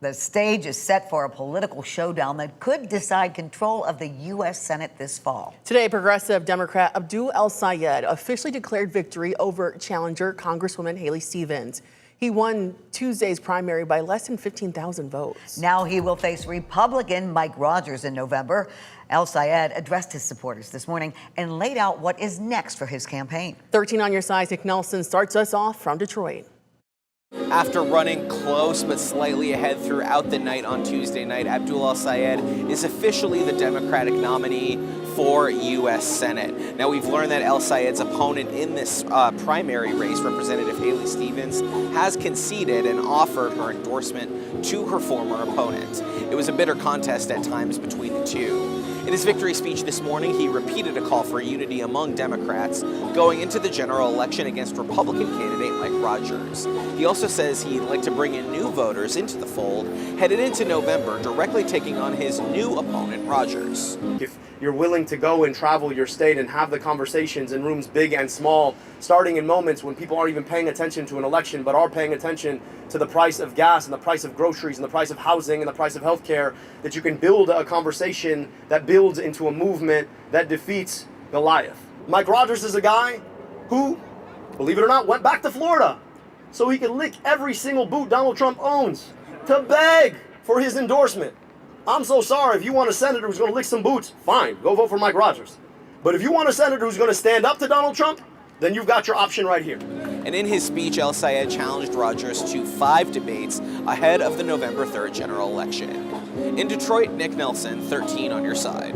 The stage is set for a political showdown that could decide control of the U.S. Senate this fall. Today, progressive Democrat Abdul El-Sayed officially declared victory over challenger Congresswoman Haley Stevens. He won Tuesday's primary by less than 15,000 votes. Now he will face Republican Mike Rogers in November. El-Sayed addressed his supporters this morning and laid out what is next for his campaign. 13 on your side, Nick Nelson starts us off from Detroit. After running close but slightly ahead throughout the night on Tuesday night, Abdul El-Sayed is officially the Democratic nominee for U.S. Senate. Now, we've learned that El-Sayed's opponent in this primary race, Representative Haley Stevens, has conceded and offered her endorsement to her former opponent. It was a bitter contest at times between the two. In his victory speech this morning, he repeated a call for unity among Democrats going into the general election against Republican candidate Mike Rogers. He also says he'd like to bring in new voters into the fold headed into November, directly taking on his new opponent, Rogers. If you're willing to go and travel your state and have the conversations in rooms big and small, starting in moments when people aren't even paying attention to an election, but are paying attention to the price of gas and the price of groceries and the price of housing and the price of healthcare, that you can build a conversation that builds into a movement that defeats Goliath. Mike Rogers is a guy who, believe it or not, went back to Florida so he could lick every single boot Donald Trump owns to beg for his endorsement. I'm so sorry. If you want a senator who's going to lick some boots, fine, go vote for Mike Rogers. But if you want a senator who's going to stand up to Donald Trump, then you've got your option right here. And in his speech, El-Sayed challenged Rogers to 5 debates ahead of the November 3rd general election. In Detroit, Nick Nelson, 13 on your side.